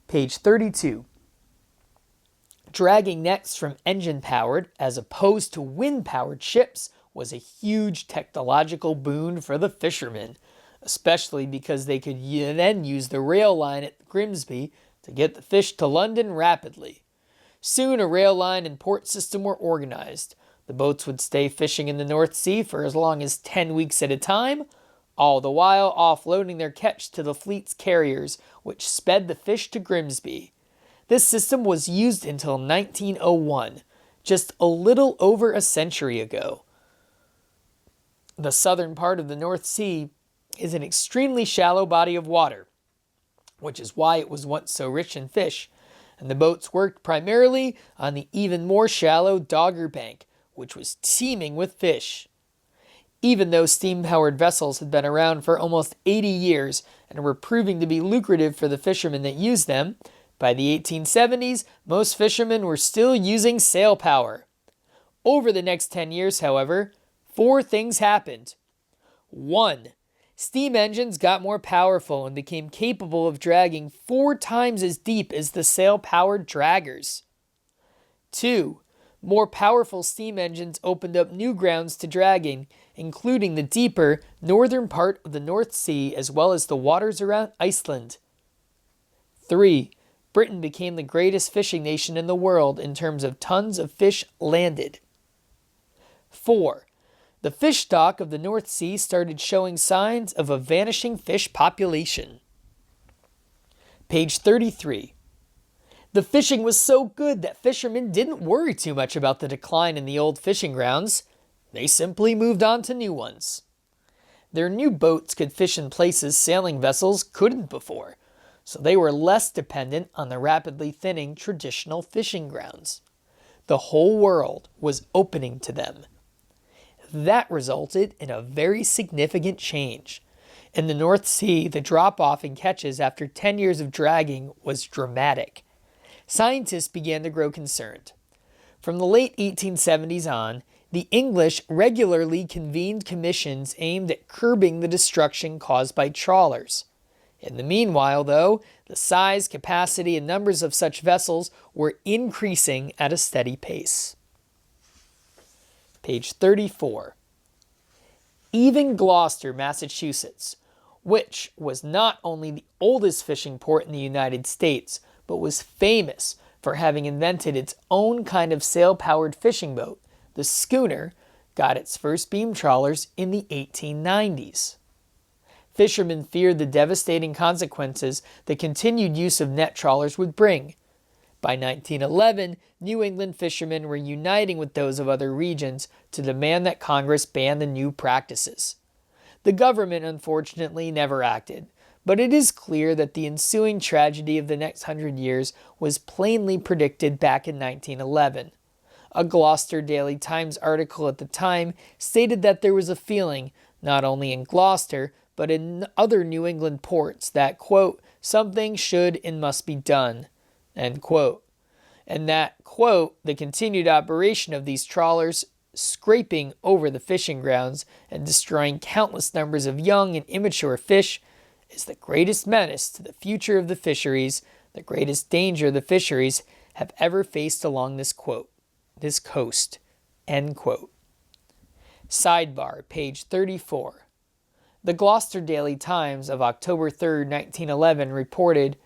Page 32. Dragging nets from engine-powered as opposed to wind-powered ships was a huge technological boon for the fishermen, especially because they could then use the rail line at Grimsby to get the fish to London rapidly. Soon a rail line and port system were organized. The boats would stay fishing in the North Sea for as long as 10 weeks at a time, all the while offloading their catch to the fleet's carriers, which sped the fish to Grimsby. This system was used until 1901, just a little over a century ago. The southern part of the North Sea is an extremely shallow body of water, which is why it was once so rich in fish, and the boats worked primarily on the even more shallow Dogger Bank, which was teeming with fish. Even though steam-powered vessels had been around for almost 80 years and were proving to be lucrative for the fishermen that used them, by the 1870s, most fishermen were still using sail power. Over the next 10 years, however, 4 things happened. 1. Steam engines got more powerful and became capable of dragging 4 times as deep as the sail-powered draggers. 2. More powerful steam engines opened up new grounds to dragging, including the deeper northern part of the North Sea as well as the waters around Iceland. 3. Britain became the greatest fishing nation in the world in terms of tons of fish landed. 4. The fish stock of the North Sea started showing signs of a vanishing fish population. Page 33. The fishing was so good that fishermen didn't worry too much about the decline in the old fishing grounds. They simply moved on to new ones. Their new boats could fish in places sailing vessels couldn't before, so they were less dependent on the rapidly thinning traditional fishing grounds. The whole world was opening to them. That resulted in a very significant change. In the North Sea, the drop-off in catches after 10 years of dragging was dramatic. Scientists began to grow concerned. From the late 1870s on, the English regularly convened commissions aimed at curbing the destruction caused by trawlers. In the meanwhile, though, the size, capacity, and numbers of such vessels were increasing at a steady pace. Page 34. Even Gloucester, Massachusetts, which was not only the oldest fishing port in the United States, but was famous for having invented its own kind of sail-powered fishing boat, the schooner, got its first beam trawlers in the 1890s. Fishermen feared the devastating consequences the continued use of net trawlers would bring. By 1911, New England fishermen were uniting with those of other regions to demand that Congress ban the new practices. The government, unfortunately, never acted, but it is clear that the ensuing tragedy of the next 100 years was plainly predicted back in 1911. A Gloucester Daily Times article at the time stated that there was a feeling, not only in Gloucester, but in other New England ports that, quote, something should and must be done, end quote. And that, quote, the continued operation of these trawlers scraping over the fishing grounds and destroying countless numbers of young and immature fish is the greatest menace to the future of the fisheries, the greatest danger the fisheries have ever faced along this coast, end quote. Sidebar, page 34. The Gloucester Daily Times of October 3, 1911 reported,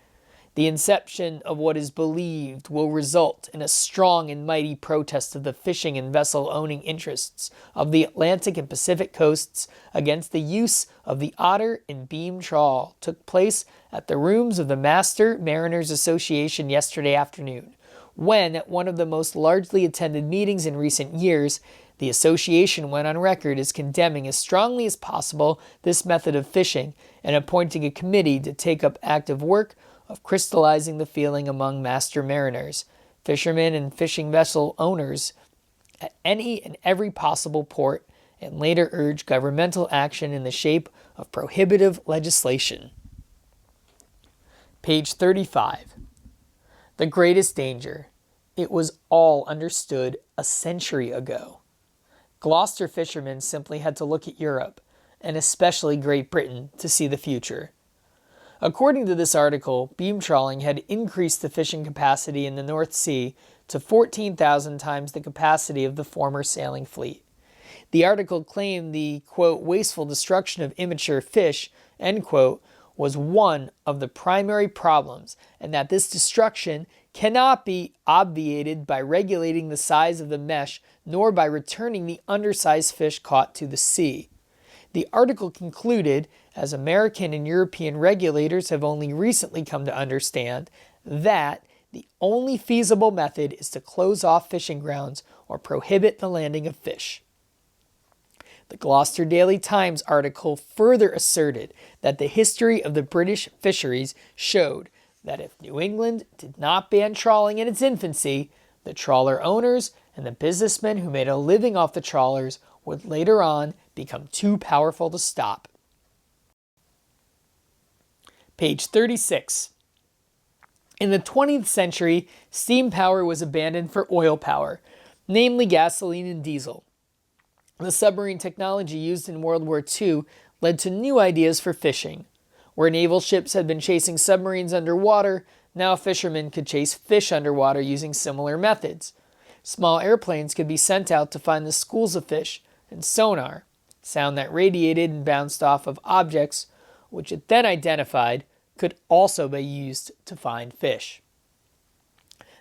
"The inception of what is believed will result in a strong and mighty protest of the fishing and vessel-owning interests of the Atlantic and Pacific coasts against the use of the otter and beam trawl took place at the rooms of the Master Mariners Association yesterday afternoon, when, at one of the most largely attended meetings in recent years, the association went on record as condemning as strongly as possible this method of fishing and appointing a committee to take up active work of crystallizing the feeling among master mariners, fishermen, and fishing vessel owners at any and every possible port, and later urge governmental action in the shape of prohibitive legislation." Page 35. The greatest danger. It was all understood a century ago. Gloucester fishermen simply had to look at Europe, and especially Great Britain, to see the future. According to this article, beam trawling had increased the fishing capacity in the North Sea to 14,000 times the capacity of the former sailing fleet. The article claimed the, quote, wasteful destruction of immature fish, end quote, was one of the primary problems, and that this destruction cannot be obviated by regulating the size of the mesh nor by returning the undersized fish caught to the sea. The article concluded, as American and European regulators have only recently come to understand, that the only feasible method is to close off fishing grounds or prohibit the landing of fish. The Gloucester Daily Times article further asserted that the history of the British fisheries showed that if New England did not ban trawling in its infancy, the trawler owners and the businessmen who made a living off the trawlers would later on become too powerful to stop. Page 36. In the 20th century, steam power was abandoned for oil power, namely gasoline and diesel. The submarine technology used in World War II led to new ideas for fishing. Where naval ships had been chasing submarines underwater, now fishermen could chase fish underwater using similar methods. Small airplanes could be sent out to find the schools of fish, and sonar, sound that radiated and bounced off of objects, which it then identified, could also be used to find fish.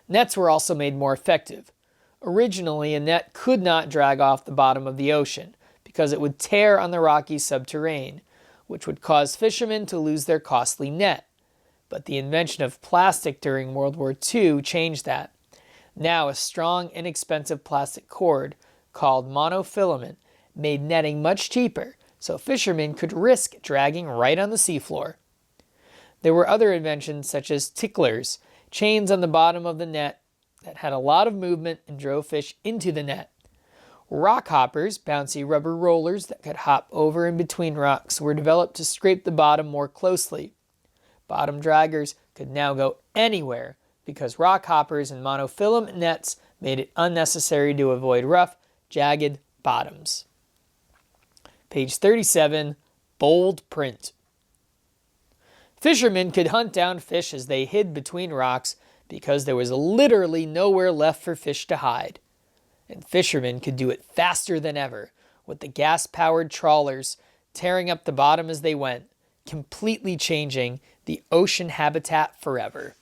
Nets were also made more effective. Originally, a net could not drag off the bottom of the ocean because it would tear on the rocky subterrane, which would cause fishermen to lose their costly net. But the invention of plastic during World War II changed that. Now, a strong, inexpensive plastic cord called monofilament made netting much cheaper, so fishermen could risk dragging right on the seafloor. There were other inventions such as ticklers, chains on the bottom of the net that had a lot of movement and drove fish into the net. Rock hoppers, bouncy rubber rollers that could hop over and between rocks, were developed to scrape the bottom more closely. Bottom draggers could now go anywhere because rock hoppers and monofilament nets made it unnecessary to avoid rough, jagged bottoms. Page 37, bold print. Fishermen could hunt down fish as they hid between rocks because there was literally nowhere left for fish to hide. And fishermen could do it faster than ever, with the gas-powered trawlers tearing up the bottom as they went, completely changing the ocean habitat forever.